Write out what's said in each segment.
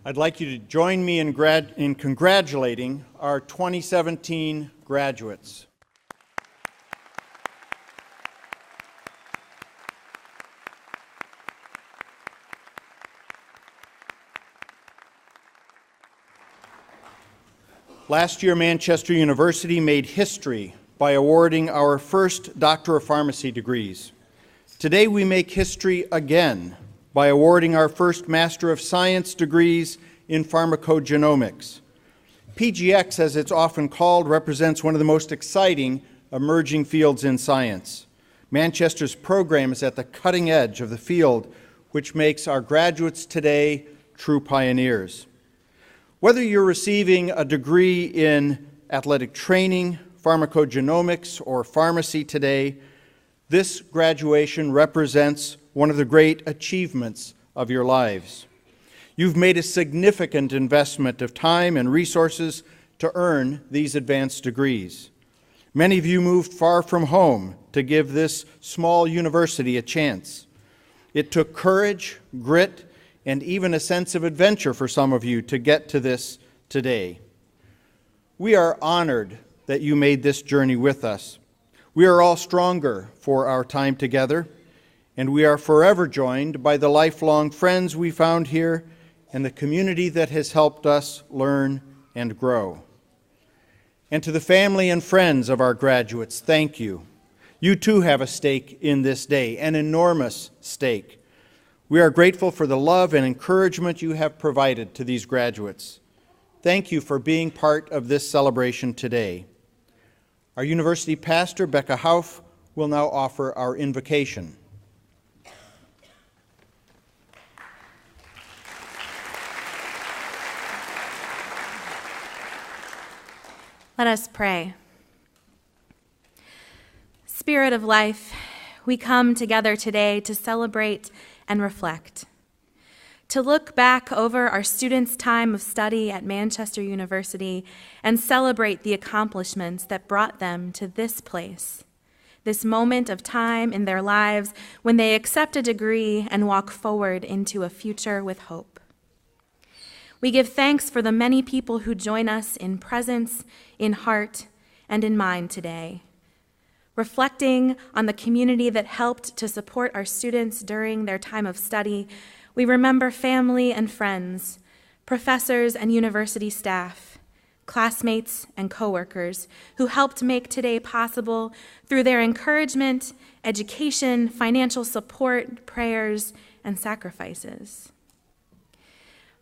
I'd like you to join me in congratulating our 2017 graduates. Last year, Manchester University made history by awarding our first Doctor of Pharmacy degrees. Today, we make history again by awarding our first Master of Science degrees in pharmacogenomics. PGX, as it's often called, represents one of the most exciting emerging fields in science. Manchester's program is at the cutting edge of the field, which makes our graduates today true pioneers. Whether you're receiving a degree in athletic training, pharmacogenomics, or pharmacy today, this graduation represents one of the great achievements of your lives. You've made a significant investment of time and resources to earn these advanced degrees. Many of you moved far from home to give this small university a chance. It took courage, grit, and even a sense of adventure for some of you to get to this today. We are honored that you made this journey with us. We are all stronger for our time together, and we are forever joined by the lifelong friends we found here and the community that has helped us learn and grow. And to the family and friends of our graduates, thank you. You too have a stake in this day, an enormous stake. We are grateful for the love and encouragement you have provided to these graduates. Thank you for being part of this celebration today. Our university pastor, Becca Hauff, will now offer our invocation. Let us pray. Spirit of life, we come together today to celebrate and reflect, to look back over our students' time of study at Manchester University and celebrate the accomplishments that brought them to this place, this moment of time in their lives when they accept a degree and walk forward into a future with hope. We give thanks for the many people who join us in presence, in heart, and in mind today. Reflecting on the community that helped to support our students during their time of study, we remember family and friends, professors and university staff, classmates and coworkers who helped make today possible through their encouragement, education, financial support, prayers, and sacrifices.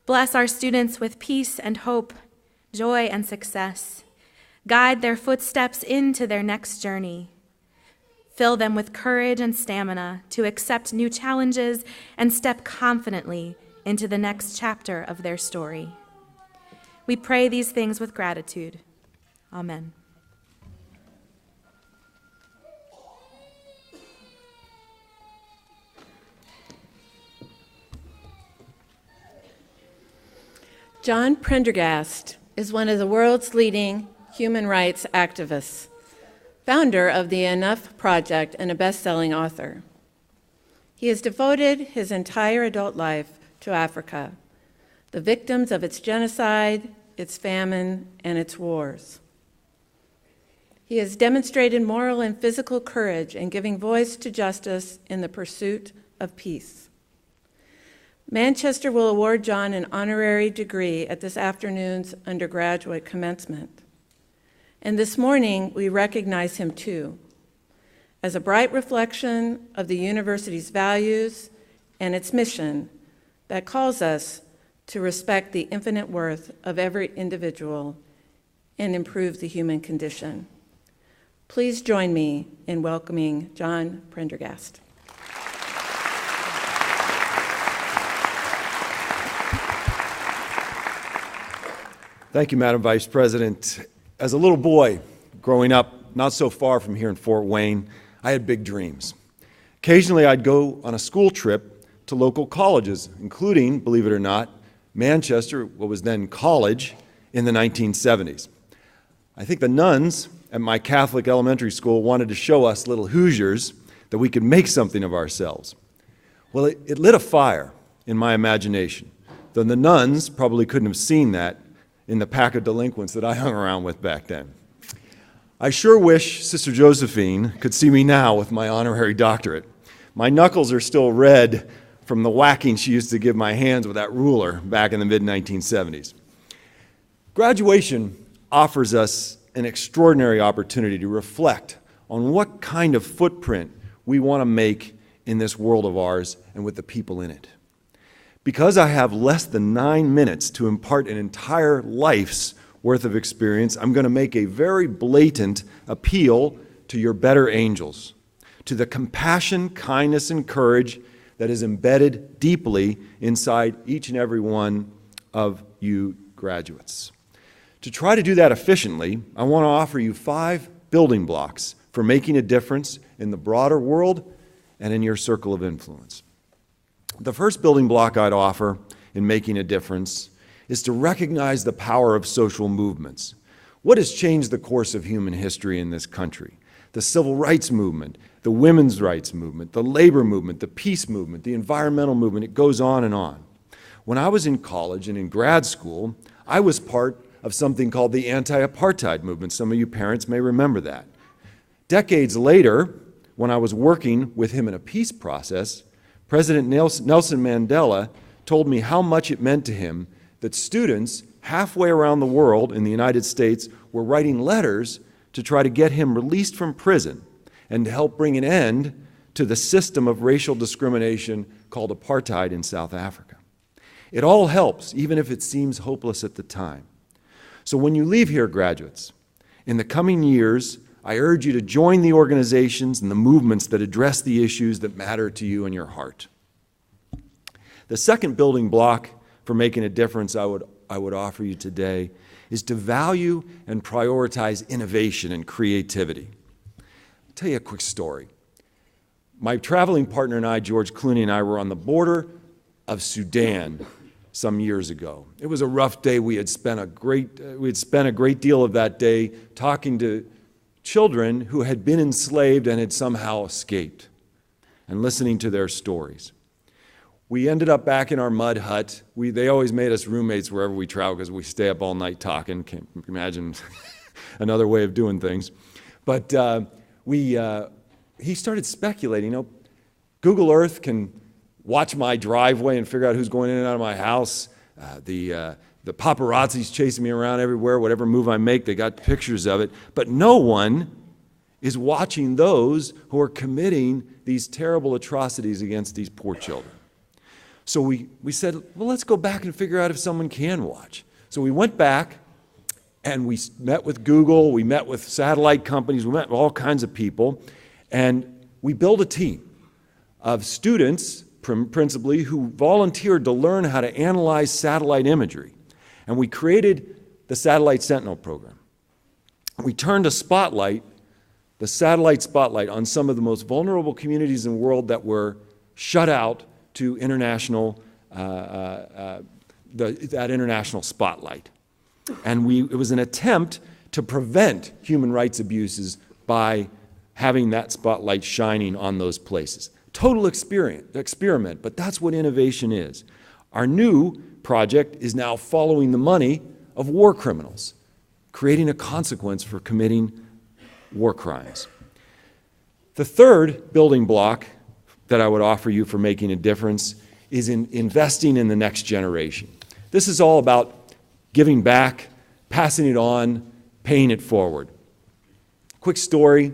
Bless our students with peace and hope, joy and success. Guide their footsteps into their next journey. Fill them with courage and stamina to accept new challenges and step confidently into the next chapter of their story. We pray these things with gratitude. Amen. John Prendergast is one of the world's leading human rights activists, founder of the Enough Project and a best-selling author. He has devoted his entire adult life to Africa, the victims of its genocide, its famine, and its wars. He has demonstrated moral and physical courage in giving voice to justice in the pursuit of peace. Manchester will award John an honorary degree at this afternoon's undergraduate commencement. And this morning, we recognize him too, as a bright reflection of the university's values and its mission that calls us to respect the infinite worth of every individual and improve the human condition. Please join me in welcoming John Prendergast. Thank you, Madam Vice President. As a little boy growing up not so far from here in Fort Wayne, I had big dreams. Occasionally, I'd go on a school trip to local colleges, including, believe it or not, Manchester, what was then college, in the 1970s. I think the nuns at my Catholic elementary school wanted to show us little Hoosiers that we could make something of ourselves. Well, it lit a fire in my imagination. though the nuns probably couldn't have seen that in the pack of delinquents that I hung around with back then. I sure wish Sister Josephine could see me now with my honorary doctorate. My knuckles are still red from the whacking she used to give my hands with that ruler back in the mid-1970s. Graduation offers us an extraordinary opportunity to reflect on what kind of footprint we want to make in this world of ours and with the people in it. Because I have less than 9 minutes to impart an entire life's worth of experience, I'm going to make a very blatant appeal to your better angels, to the compassion, kindness, and courage that is embedded deeply inside each and every one of you graduates. To try to do that efficiently, I want to offer you 5 building blocks for making a difference in the broader world and in your circle of influence. The first building block I'd offer in making a difference is to recognize the power of social movements. What has changed the course of human history in this country? The civil rights movement, the women's rights movement, the labor movement, the peace movement, the environmental movement, it goes on and on. When I was in college and in grad school, I was part of something called the anti-apartheid movement. Some of you parents may remember that. Decades later, when I was working with him in a peace process, President Nelson Mandela told me how much it meant to him that students halfway around the world in the United States were writing letters to try to get him released from prison and to help bring an end to the system of racial discrimination called apartheid in South Africa. It all helps, even if it seems hopeless at the time. So when you leave here, graduates, in the coming years, I urge you to join the organizations and the movements that address the issues that matter to you in your heart. The second building block for making a difference I would offer you today is to value and prioritize innovation and creativity. I'll tell you a quick story. My traveling partner and I, George Clooney, and I were on the border of Sudan some years ago. It was a rough day. We had spent a great deal of that day talking to children who had been enslaved and had somehow escaped and listening to their stories. We ended up back in our mud hut. They always made us roommates wherever we traveled because we stay up all night talking. Can't imagine another way of doing things. But he started speculating, Google Earth can watch my driveway and figure out who's going in and out of my house. The paparazzi's chasing me around everywhere. Whatever move I make, they got pictures of it. But no one is watching those who are committing these terrible atrocities against these poor children. So we said, well, let's go back and figure out if someone can watch. So we went back and we met with Google, we met with satellite companies, we met with all kinds of people, and we built a team of students, principally, who volunteered to learn how to analyze satellite imagery. And we created the Satellite Sentinel program. We turned the satellite spotlight on some of the most vulnerable communities in the world that were shut out to international, that international spotlight. And it was an attempt to prevent human rights abuses by having that spotlight shining on those places. Total experiment, but that's what innovation is. Our new project is now following the money of war criminals, creating a consequence for committing war crimes. The third building block that I would offer you for making a difference is in investing in the next generation. This is all about giving back, passing it on, paying it forward. Quick story.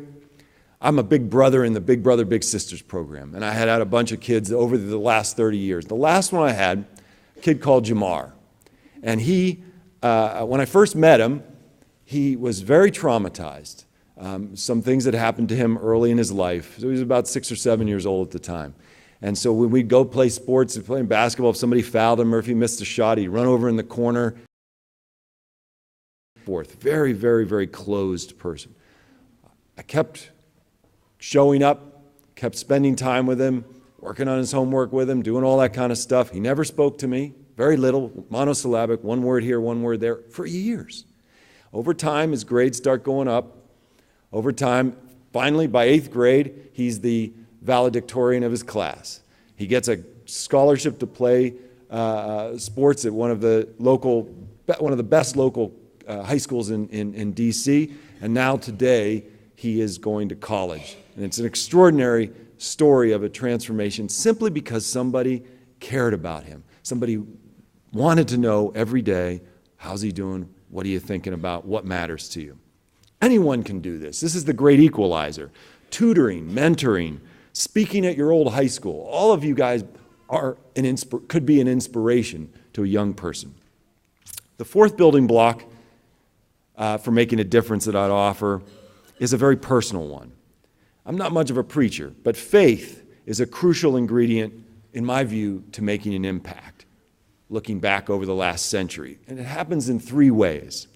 I'm a big brother in the Big Brother, Big Sisters program, and I had a bunch of kids over the last 30 years. The last one I had, a kid called Jamar, and when I first met him, he was very traumatized. Some things that happened to him early in his life. So he was about 6 or 7 years old at the time. And so when we'd go play sports, playing basketball, if somebody fouled him or if he missed a shot, he'd run over in the corner. Very, very, very closed person. I kept showing up, kept spending time with him, working on his homework with him, doing all that kind of stuff. He never spoke to me, very little, monosyllabic, one word here, one word there, for years. Over time, his grades start going up. Over time, finally, by 8th grade, he's the valedictorian of his class. He gets a scholarship to play sports at one of the best local high schools in D.C., and now today he is going to college. And it's an extraordinary story of a transformation simply because somebody cared about him. Somebody wanted to know every day, how's he doing? What are you thinking about? What matters to you? Anyone can do this. This is the great equalizer. Tutoring, mentoring, speaking at your old high school. All of you guys could be an inspiration to a young person. The fourth building block for making a difference that I'd offer is a very personal one. I'm not much of a preacher, but faith is a crucial ingredient, in my view, to making an impact, looking back over the last century. And it happens in three ways.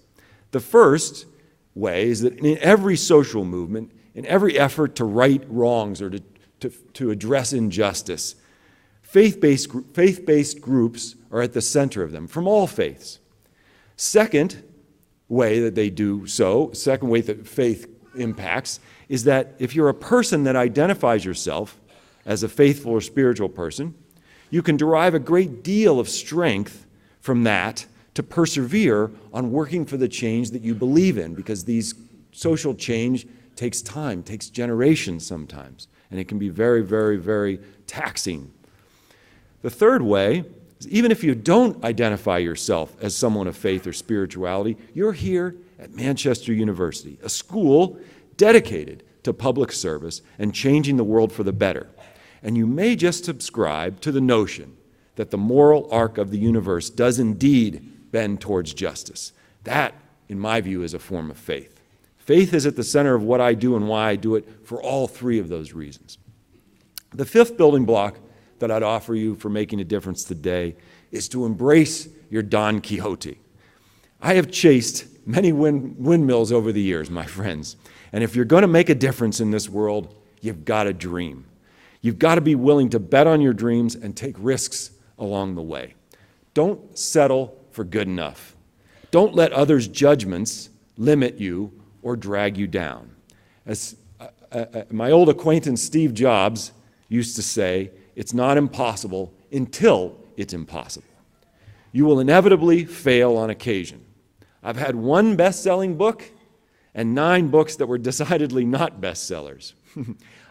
The first way is that in every social movement, in every effort to right wrongs or to address injustice, faith-based groups are at the center of them, from all faiths. Second way that they do so, second way that faith impacts, is that if you're a person that identifies yourself as a faithful or spiritual person, you can derive a great deal of strength from that to persevere on working for the change that you believe in, because these social change takes time, takes generations sometimes, and it can be very, very, very taxing. The third way is even if you don't identify yourself as someone of faith or spirituality, you're here at Manchester University, a school dedicated to public service and changing the world for the better. And you may just subscribe to the notion that the moral arc of the universe does indeed bend towards justice. That, in my view, is a form of faith. Faith is at the center of what I do and why I do it for all three of those reasons. The fifth building block that I'd offer you for making a difference today is to embrace your Don Quixote. I have chased many windmills over the years, my friends, and if you're going to make a difference in this world, you've got to dream. You've got to be willing to bet on your dreams and take risks along the way. Don't settle for good enough. Don't let others' judgments limit you or drag you down. As my old acquaintance Steve Jobs used to say, it's not impossible until it's impossible. You will inevitably fail on occasion. I've had one best-selling book and 9 books that were decidedly not bestsellers.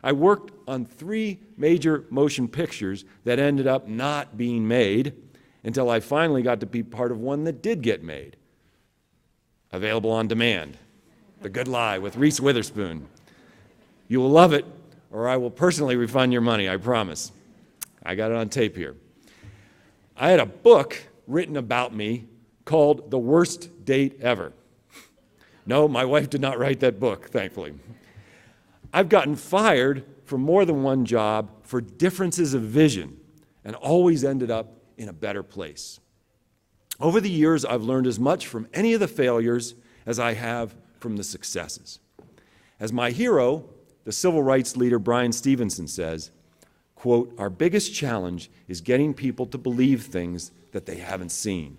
I worked on 3 major motion pictures that ended up not being made until I finally got to be part of one that did get made. Available on demand. The Good Lie with Reese Witherspoon. You will love it, or I will personally refund your money, I promise. I got it on tape here. I had a book written about me called The Worst Date Ever. No, my wife did not write that book, thankfully. I've gotten fired from more than one job for differences of vision and always ended up in a better place. Over the years, I've learned as much from any of the failures as I have from the successes. As my hero, the civil rights leader Bryan Stevenson says, quote, "Our biggest challenge is getting people to believe things that they haven't seen."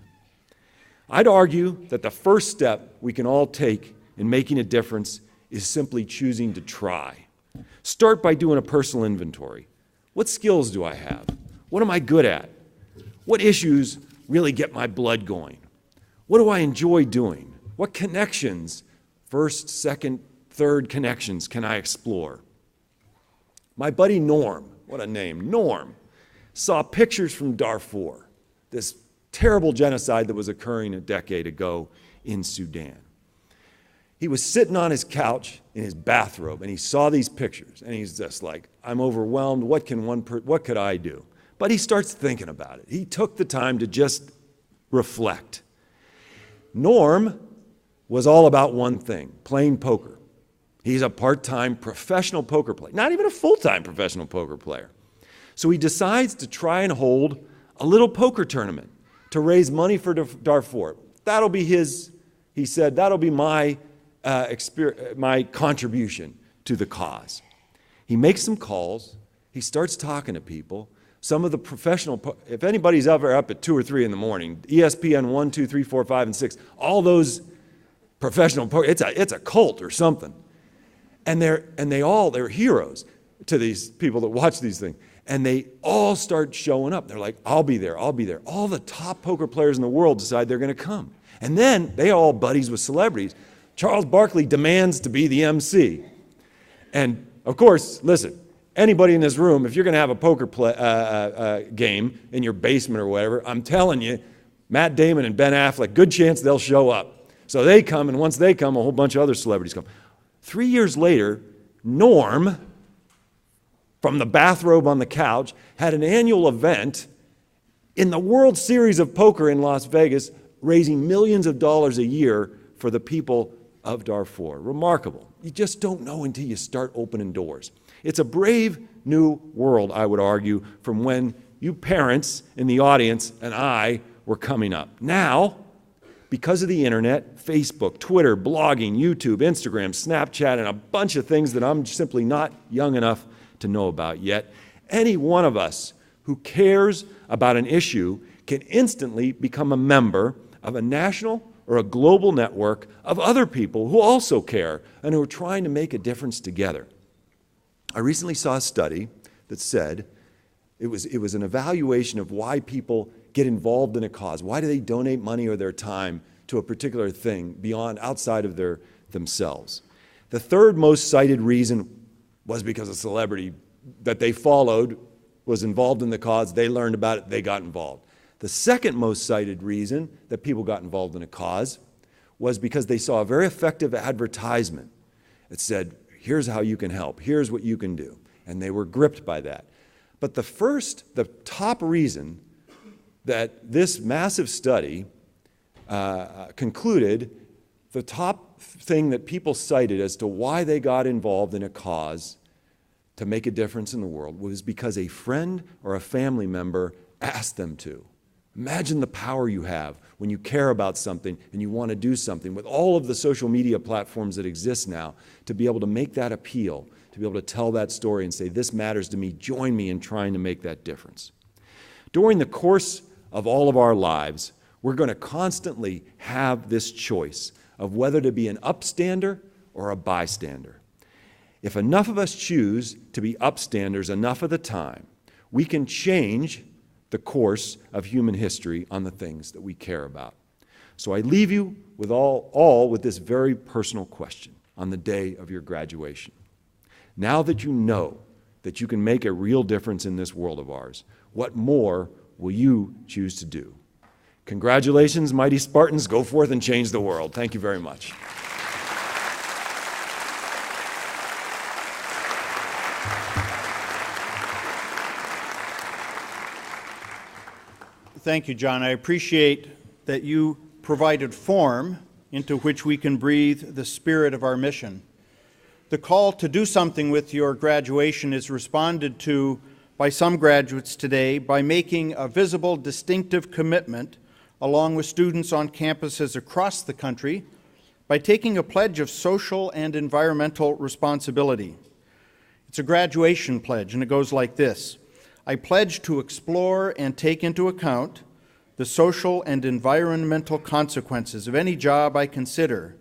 I'd argue that the first step we can all take in making a difference is simply choosing to try. Start by doing a personal inventory. What skills do I have? What am I good at? What issues really get my blood going? What do I enjoy doing? What connections, first, second, third connections, can I explore? My buddy Norm, what a name, Norm, saw pictures from Darfur, this terrible genocide that was occurring a decade ago in Sudan. He was sitting on his couch in his bathrobe, and he saw these pictures, and he's just like, I'm overwhelmed. What could I do? But he starts thinking about it. He took the time to just reflect. Norm was all about one thing, playing poker. He's a part-time professional poker player, not even a full-time professional poker player. So he decides to try and hold a little poker tournament to raise money for Darfur. That'll be his, he said, that'll be my contribution to the cause. He makes some calls. He starts talking to people. Some of the professional, if anybody's ever up at 2 or 3 in the morning, ESPN 1, 2, 3, 4, 5, and 6, all those professional poker, it's a cult or something. And they're heroes to these people that watch these things. And they all start showing up. They're like, I'll be there, I'll be there. All the top poker players in the world decide they're going to come. And then they are all buddies with celebrities. Charles Barkley demands to be the MC. And of course, listen, anybody in this room, if you're going to have a poker game in your basement or whatever, I'm telling you, Matt Damon and Ben Affleck, good chance they'll show up. So they come, and once they come, a whole bunch of other celebrities come. 3 years later, Norm, from the bathrobe on the couch, had an annual event in the World Series of Poker in Las Vegas, raising millions of dollars a year for the people of Darfur. Remarkable. You just don't know until you start opening doors. It's a brave new world, I would argue, from when you parents in the audience and I were coming up. Now, because of the internet, Facebook, Twitter, blogging, YouTube, Instagram, Snapchat, and a bunch of things that I'm simply not young enough to know about yet, any one of us who cares about an issue can instantly become a member of a national or a global network of other people who also care and who are trying to make a difference together. I recently saw a study that said it was an evaluation of why people get involved in a cause. Why do they donate money or their time to a particular thing outside of themselves? The third most cited reason was because a celebrity that they followed was involved in the cause. They learned about it. They got involved. The second most cited reason that people got involved in a cause was because they saw a very effective advertisement. It said, here's how you can help. Here's what you can do. And they were gripped by that. But the top reason that this massive study concluded, the top thing that people cited as to why they got involved in a cause to make a difference in the world was because a friend or a family member asked them to. Imagine the power you have when you care about something and you want to do something with all of the social media platforms that exist now, to be able to make that appeal, to be able to tell that story and say, this matters to me, join me in trying to make that difference. During the course of all of our lives, we're going to constantly have this choice of whether to be an upstander or a bystander. If enough of us choose to be upstanders enough of the time, we can change the course of human history on the things that we care about. So I leave you with all with this very personal question on the day of your graduation. Now that you know that you can make a real difference in this world of ours, what more will you choose to do? Congratulations, mighty Spartans. Go forth and change the world. Thank you very much. Thank you, John. I appreciate that you provided form into which we can breathe the spirit of our mission. The call to do something with your graduation is responded to by some graduates today by making a visible, distinctive commitment, along with students on campuses across the country, by taking a pledge of social and environmental responsibility. It's a graduation pledge, and it goes like this. I pledge to explore and take into account the social and environmental consequences of any job I consider,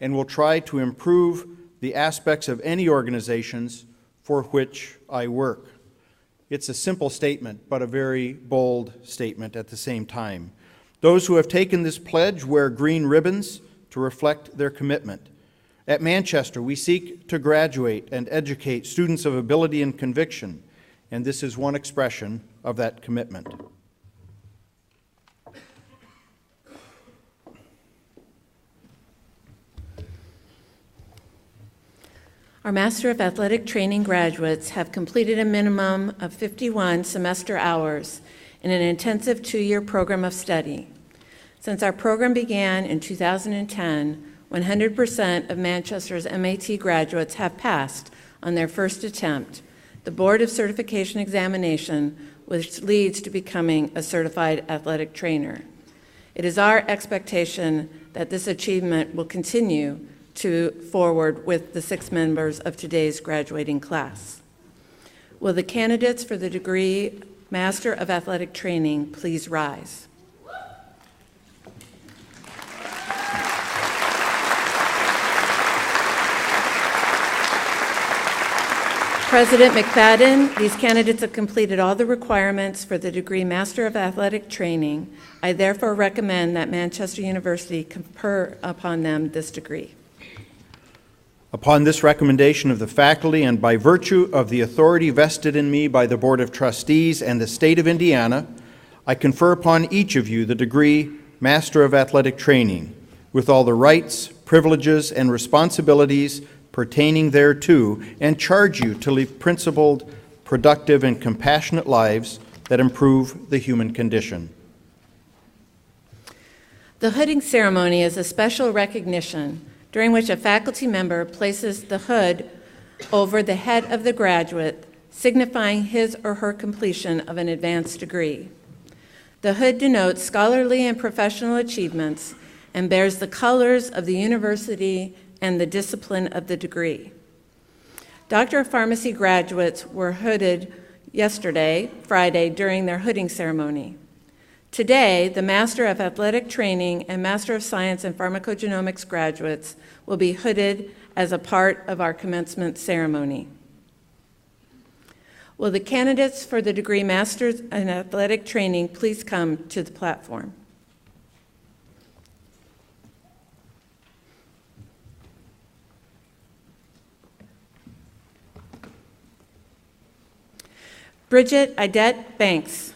and will try to improve the aspects of any organizations for which I work. It's a simple statement, but a very bold statement at the same time. Those who have taken this pledge wear green ribbons to reflect their commitment. At Manchester, we seek to graduate and educate students of ability and conviction, and this is one expression of that commitment. Our Master of Athletic Training graduates have completed a minimum of 51 semester hours in an intensive 2-year program of study. Since our program began in 2010, 100% of Manchester's MAT graduates have passed on their first attempt the Board of Certification examination, which leads to becoming a certified athletic trainer. It is our expectation that this achievement will continue to forward with the 6 members of today's graduating class. Will the candidates for the degree Master of Athletic Training please rise? President McFadden, these candidates have completed all the requirements for the degree Master of Athletic Training. I therefore recommend that Manchester University confer upon them this degree. Upon this recommendation of the faculty and by virtue of the authority vested in me by the Board of Trustees and the State of Indiana, I confer upon each of you the degree Master of Athletic Training, with all the rights, privileges, and responsibilities pertaining thereto, and charge you to live principled, productive, and compassionate lives that improve the human condition. The hooding ceremony is a special recognition during which a faculty member places the hood over the head of the graduate, signifying his or her completion of an advanced degree. The hood denotes scholarly and professional achievements and bears the colors of the university and the discipline of the degree. Doctor of Pharmacy graduates were hooded yesterday, Friday, during their hooding ceremony. Today, the Master of Athletic Training and Master of Science in Pharmacogenomics graduates will be hooded as a part of our commencement ceremony. Will the candidates for the degree Master in Athletic Training please come to the platform? Bridget Idette Banks.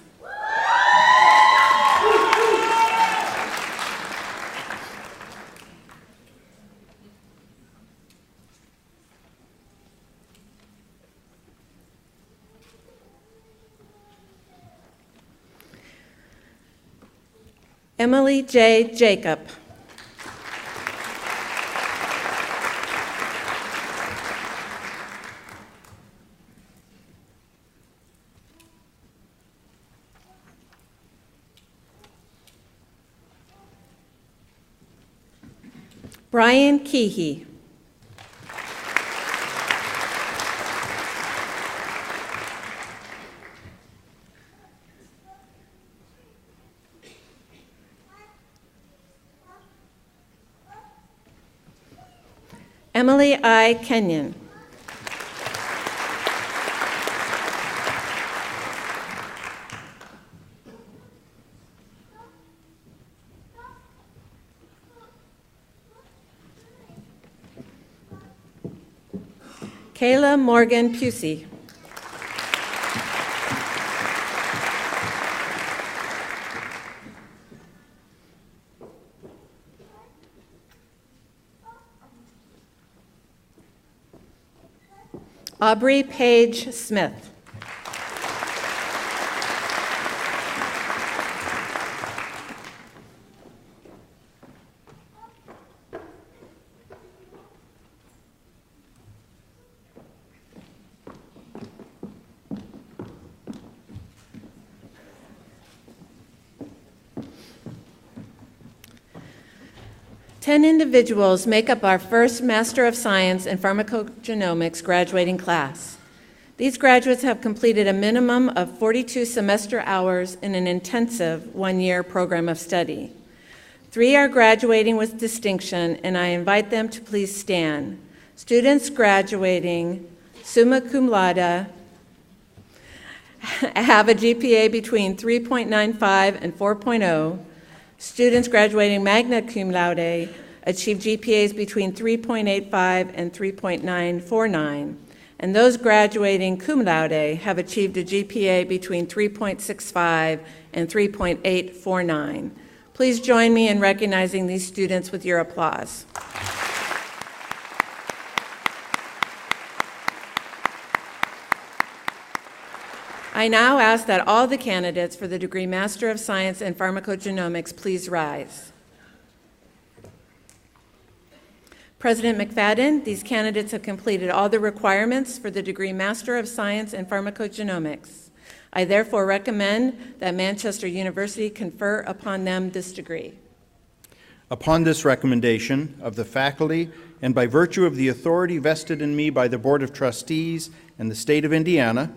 Emily J. Jacob. Brian Keehee. Emily I. Kenyon. Kayla Morgan Pusey. Aubrey Page Smith. Ten individuals make up our first Master of Science in Pharmacogenomics graduating class. These graduates have completed a minimum of 42 semester hours in an intensive one-year program of study. 3 are graduating with distinction, and I invite them to please stand. Students graduating summa cum laude have a GPA between 3.95 and 4.0. Students graduating magna cum laude achieve GPAs between 3.85 and 3.949, and those graduating cum laude have achieved a GPA between 3.65 and 3.849. Please join me in recognizing these students with your applause. I now ask that all the candidates for the degree Master of Science in Pharmacogenomics please rise. President McFadden, these candidates have completed all the requirements for the degree Master of Science in Pharmacogenomics. I therefore recommend that Manchester University confer upon them this degree. Upon this recommendation of the faculty and by virtue of the authority vested in me by the Board of Trustees and the State of Indiana,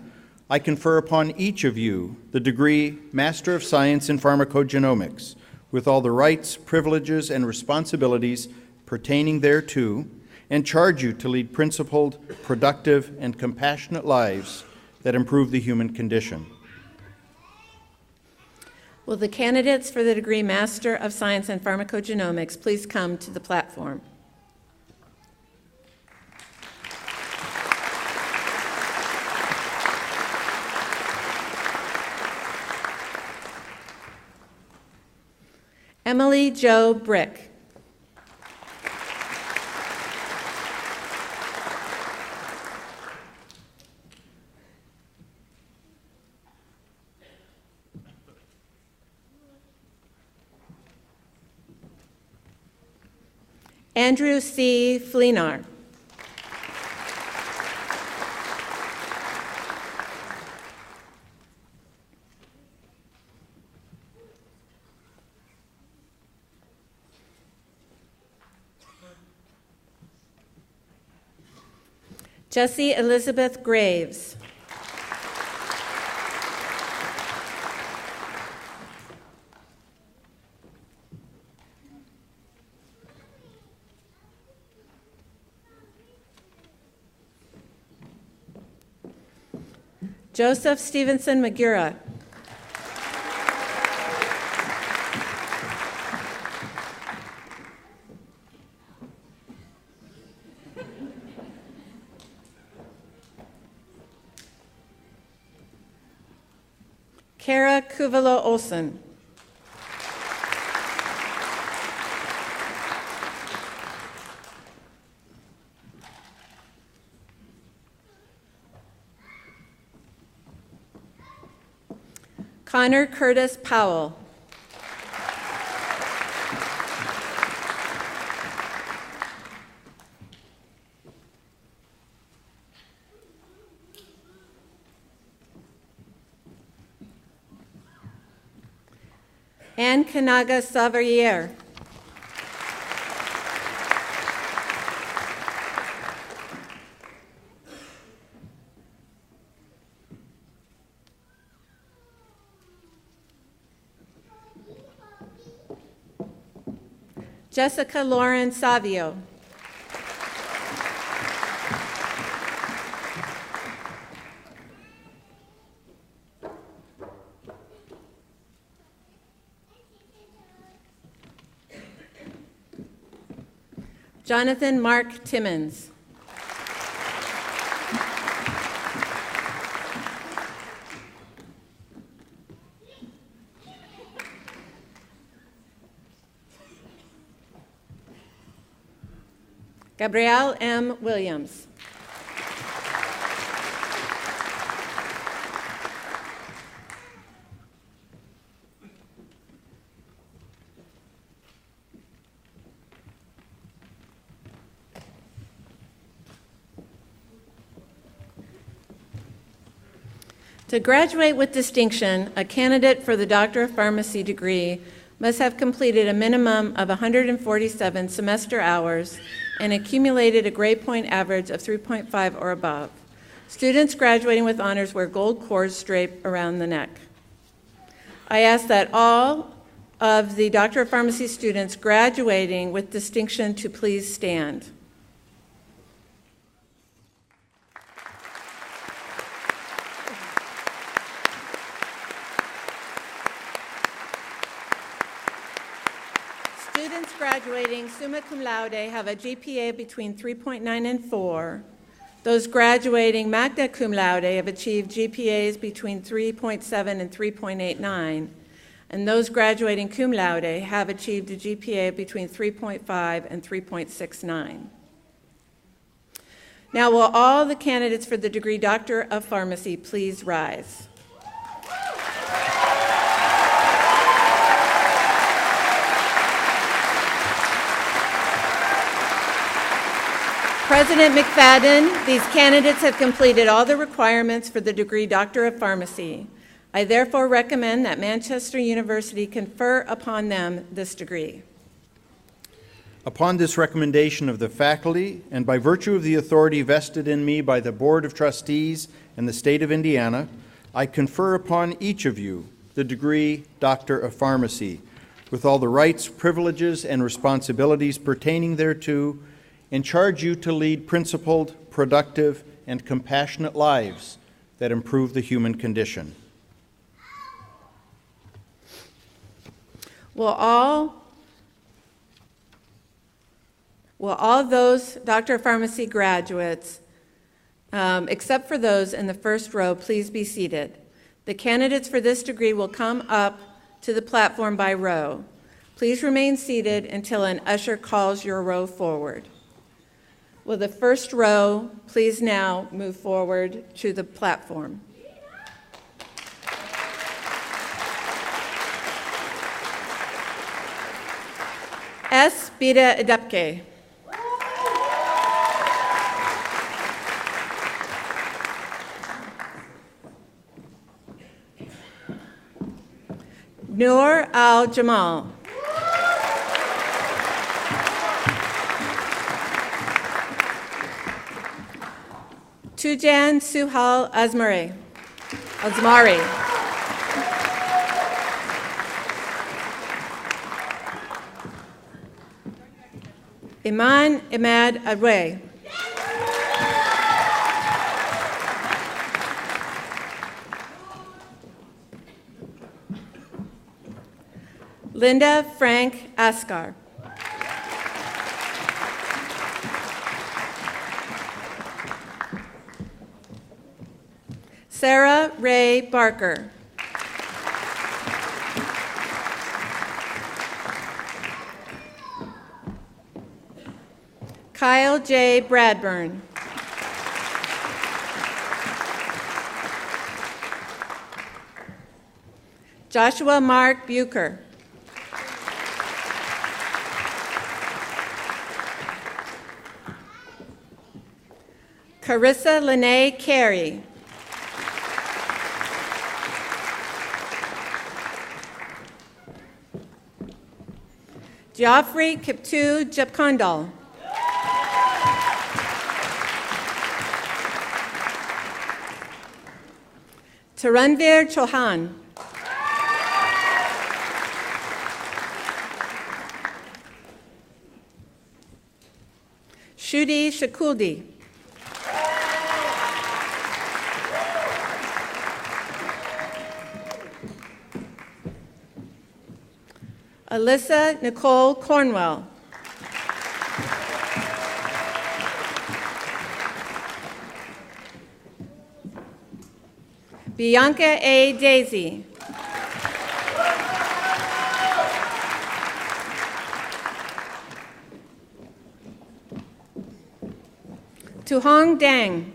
I confer upon each of you the degree Master of Science in Pharmacogenomics, with all the rights, privileges, and responsibilities pertaining thereto, and charge you to lead principled, productive, and compassionate lives that improve the human condition. Will the candidates for the degree Master of Science in Pharmacogenomics please come to the platform? Emily Jo Brick. Andrew C. Fleenar. Jessie Elizabeth Graves. Joseph Stevenson Magura. Kara Kuvalo Olsen. Connor Curtis Powell. Anne Kanaga Savarier. Jessica Lauren Savio. Jonathan Mark Timmons. Gabrielle M. Williams. To graduate with distinction, a candidate for the Doctor of Pharmacy degree must have completed a minimum of 147 semester hours and accumulated a grade point average of 3.5 or above. Students graduating with honors wear gold cords draped around the neck. I ask that all of the Doctor of Pharmacy students graduating with distinction to please stand. Students graduating summa cum laude have a GPA between 3.9 and 4. Those graduating magna cum laude have achieved GPAs between 3.7 and 3.89. And those graduating cum laude have achieved a GPA between 3.5 and 3.69. Now, will all the candidates for the degree Doctor of Pharmacy please rise? President McFadden, these candidates have completed all the requirements for the degree Doctor of Pharmacy. I therefore recommend that Manchester University confer upon them this degree. Upon this recommendation of the faculty, and by virtue of the authority vested in me by the Board of Trustees and the State of Indiana, I confer upon each of you the degree Doctor of Pharmacy, with all the rights, privileges, and responsibilities pertaining thereto, and charge you to lead principled, productive, and compassionate lives that improve the human condition. Will all those Doctor of Pharmacy graduates, except for those in the first row, please be seated. The candidates for this degree will come up to the platform by row. Please remain seated until an usher calls your row forward. Will the first row please now move forward to the platform? S. Bida Adepke. Noor Al-Jamal. Tujan Suhal Azmari. Iman Imad Adwe. Linda Frank Askar. Sarah Ray Barker. Kyle J. Bradburn. Joshua Mark Bucher. Carissa Lene Carey. Geoffrey Kiptu Japkondal. Taranvir Chauhan. Shudi Shakuldi. Alyssa Nicole Cornwell. Bianca A. Daisy. Tuhong Dang.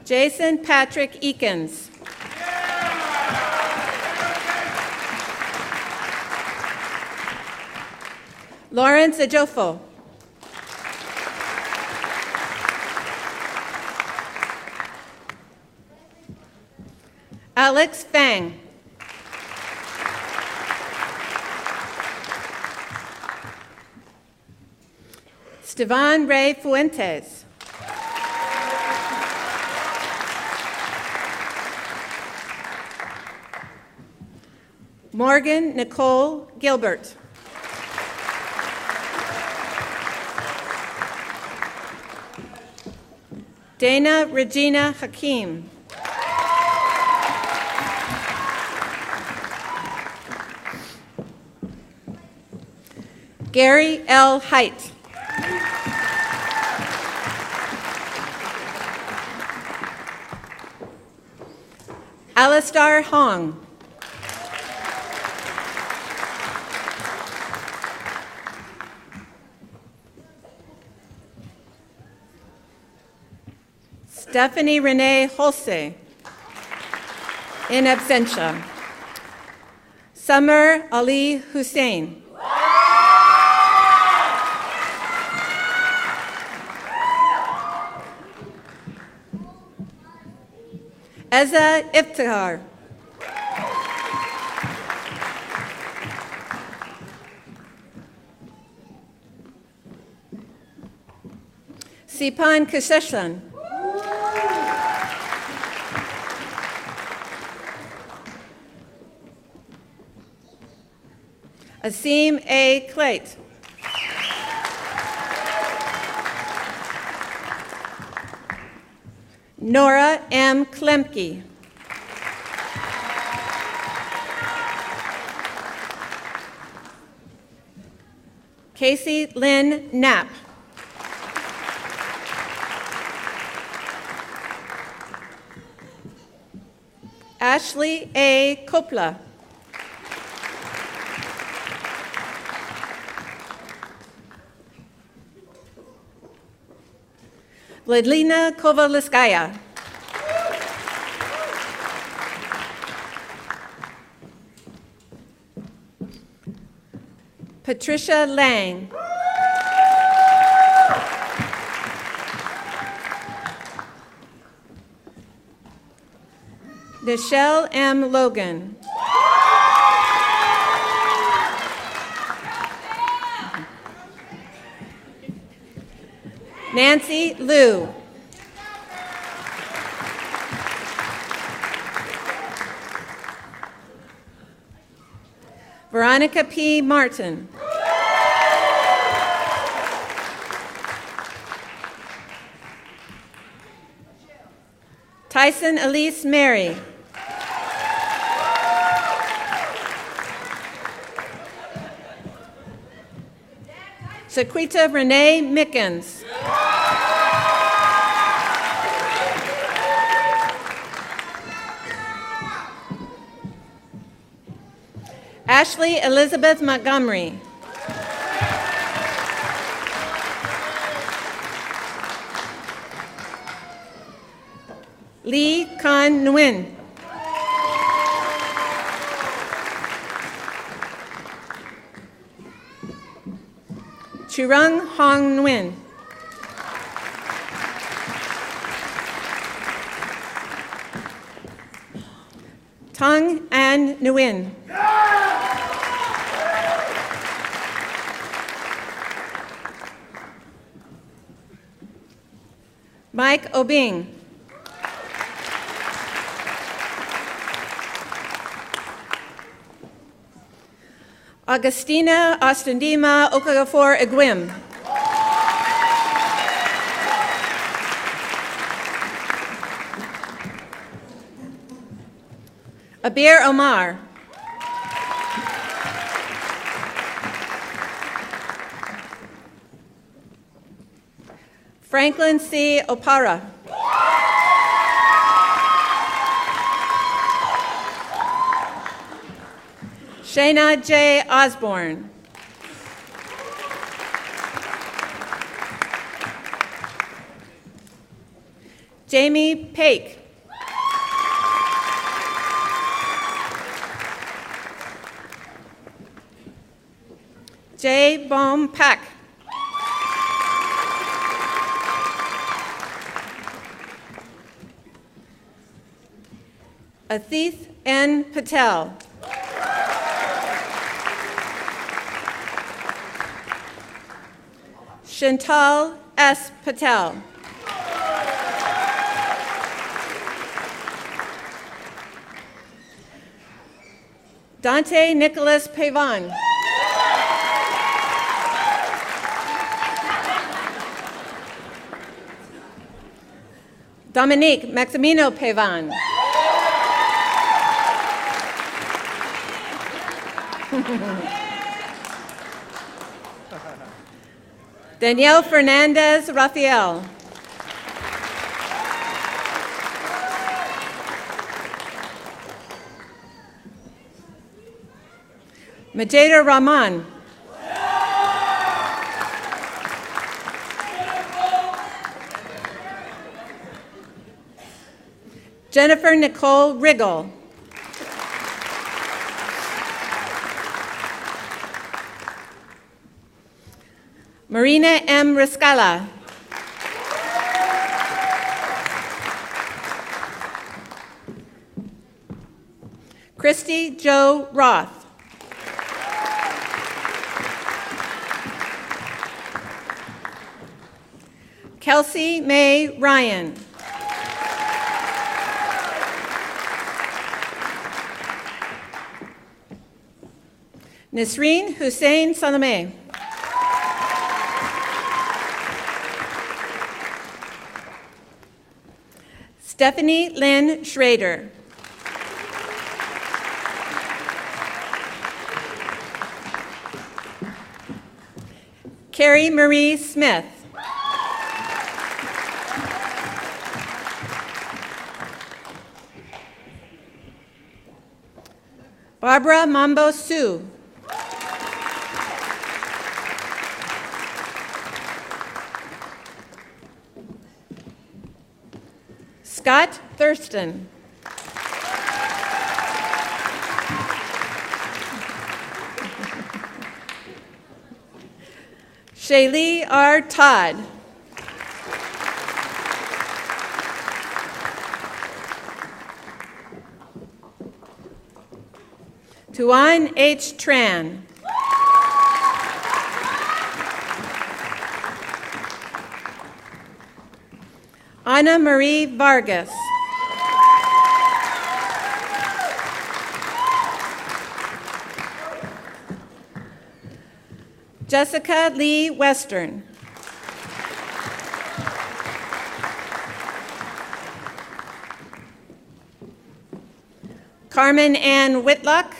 Jason Patrick Eakins. Lawrence Ajofo. Alex Fang. Stevan Ray Fuentes. Morgan Nicole Gilbert. Dana Regina Hakim. Gary L. Height. Alistar Hong. Stephanie Renee Holse, in absentia. Summer Ali Hussein. Eza Iftikhar. Sipan Kisheshan. Asim A. Clate. Nora M. Klemke. Casey Lynn Knapp. Ashley A. Kopla. Vladlina Kovaliskaya. Patricia Lang. Nichelle M. Logan. Nancy Liu. Veronica P. Martin. Tyson Elise Mary. Sequita Renee Mickens. Ashley Elizabeth Montgomery. Lee Con Nguyen. Chirung Hong Nguyen. Tung An Nguyen. Mike Obing. Augustina Ostendima Okafor Eguim. Abir Omar. Franklin C. Opara. Shayna J. Osborne. Jamie Paik. J. Bom Pak. Athith N. Patel. Chantal S. Patel. Dante Nicholas Pavan. Dominique Maximino Pavan. Danielle Fernandez Rafael. Majeda Rahman. Jennifer Nicole Riggle. Marina M. Riscala. Christy Jo Roth. Kelsey Mae Ryan. Nisreen Hussein Salame. Stephanie Lynn Schrader. Carrie Marie Smith. Barbara Mambo Sue. Scott Thurston. Shaylee R. Todd. Tuan H. Tran. Ana Marie Vargas. Jessica Lee Western. Carmen Ann Whitlock.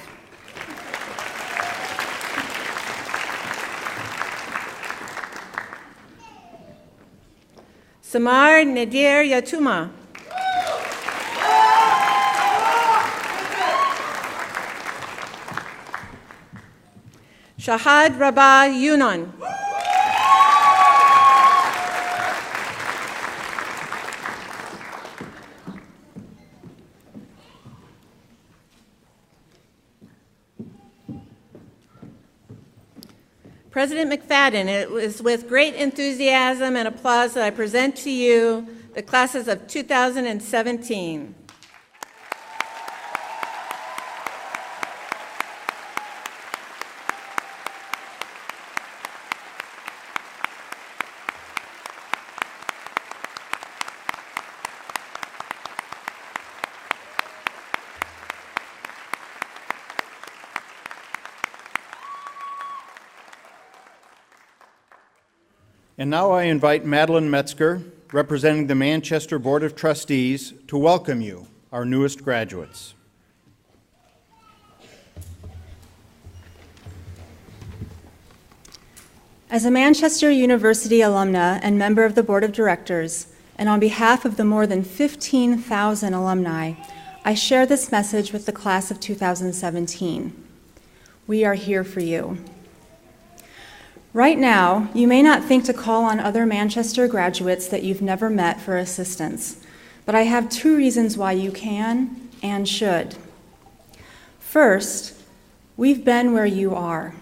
Samar Nadir Yatuma. Shahad Rabah Yunan. President McFadden, it was with great enthusiasm and applause that I present to you the classes of 2017. And now I invite Madeline Metzger, representing the Manchester Board of Trustees, to welcome you, our newest graduates. As a Manchester University alumna and member of the Board of Directors, and on behalf of the more than 15,000 alumni, I share this message with the class of 2017. We are here for you. Right now, you may not think to call on other Manchester graduates that you've never met for assistance, but I have 2 reasons why you can and should. First, we've been where you are,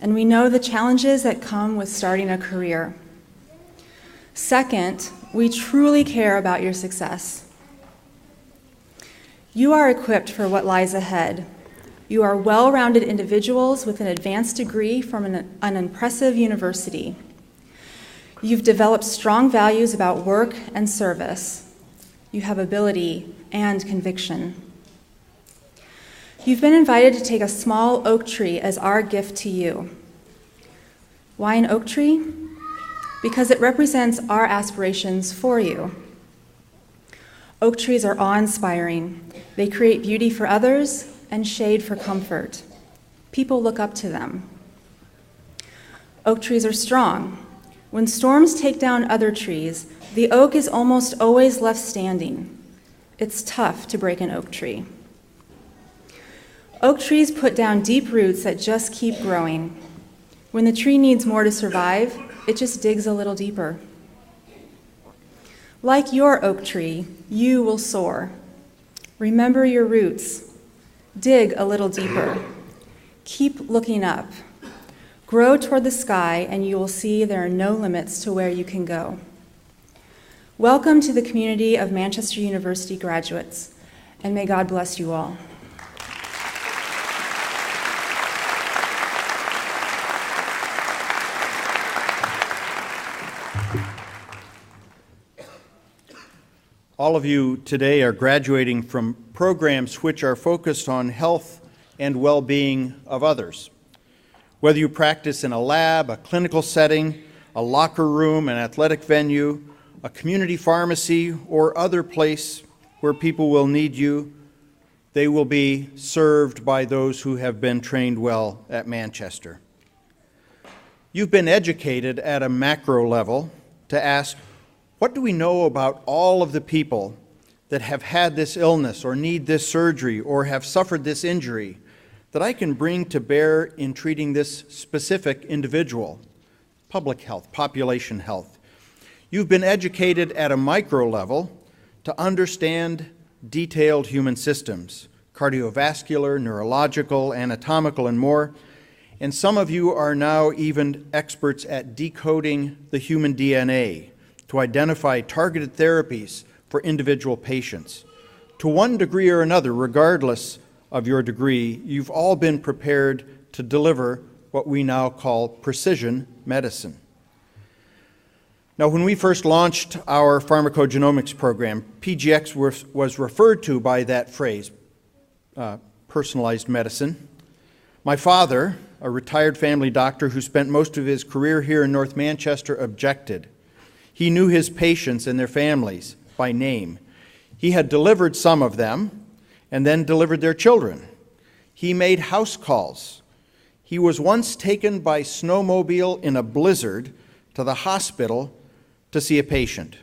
and we know the challenges that come with starting a career. Second, we truly care about your success. You are equipped for what lies ahead. You are well-rounded individuals with an advanced degree from an impressive university. You've developed strong values about work and service. You have ability and conviction. You've been invited to take a small oak tree as our gift to you. Why an oak tree? Because it represents our aspirations for you. Oak trees are awe-inspiring. They create beauty for others and shade for comfort. People look up to them. Oak trees are strong. When storms take down other trees, the oak is almost always left standing. It's tough to break an oak tree. Oak trees put down deep roots that just keep growing. When the tree needs more to survive, it just digs a little deeper. Like your oak tree, you will soar. Remember your roots. Dig a little deeper. Keep looking up. Grow toward the sky, and you will see there are no limits to where you can go. Welcome to the community of Manchester University graduates, and may God bless you all. All of you today are graduating from programs which are focused on health and well-being of others. Whether you practice in a lab, a clinical setting, a locker room, an athletic venue, a community pharmacy, or other place where people will need you, they will be served by those who have been trained well at Manchester. You've been educated at a macro level to ask, what do we know about all of the people that have had this illness or need this surgery or have suffered this injury that I can bring to bear in treating this specific individual? Public health, population health. You've been educated at a micro level to understand detailed human systems, cardiovascular, neurological, anatomical, and more. And some of you are now even experts at decoding the human DNA to identify targeted therapies for individual patients. To one degree or another, regardless of your degree, you've all been prepared to deliver what we now call precision medicine. Now, when we first launched our pharmacogenomics program, PGX was referred to by that phrase, personalized medicine. My father, a retired family doctor who spent most of his career here in North Manchester, objected. He knew his patients and their families by name. He had delivered some of them and then delivered their children. He made house calls. He was once taken by snowmobile in a blizzard to the hospital to see a patient.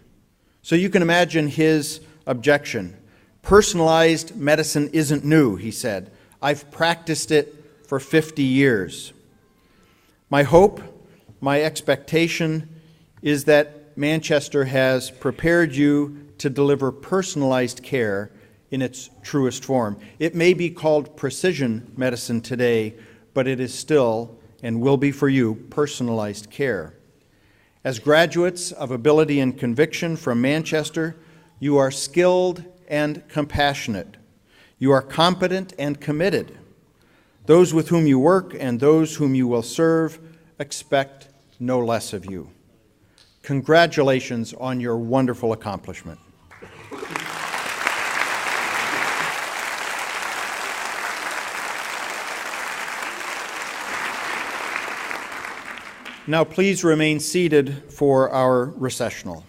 So you can imagine his objection. Personalized medicine isn't new, he said. I've practiced it for 50 years. My hope, my expectation is that Manchester has prepared you to deliver personalized care in its truest form. It may be called precision medicine today, but it is still and will be for you personalized care. As graduates of ability and conviction from Manchester, you are skilled and compassionate. You are competent and committed. Those with whom you work and those whom you will serve expect no less of you. Congratulations on your wonderful accomplishment. Now please remain seated for our recessional.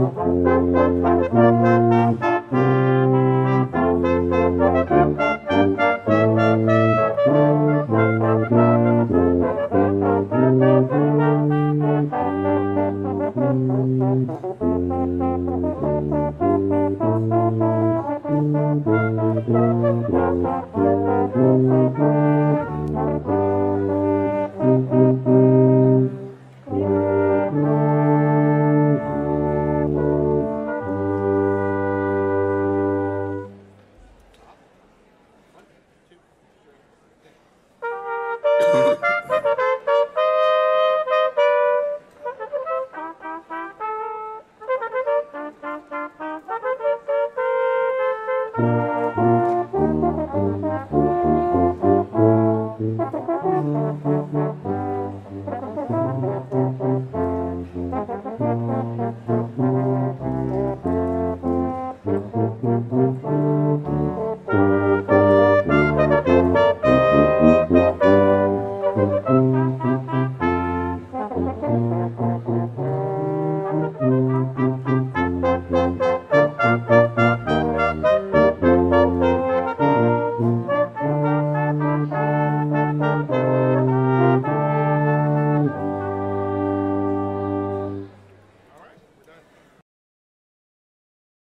Thank you.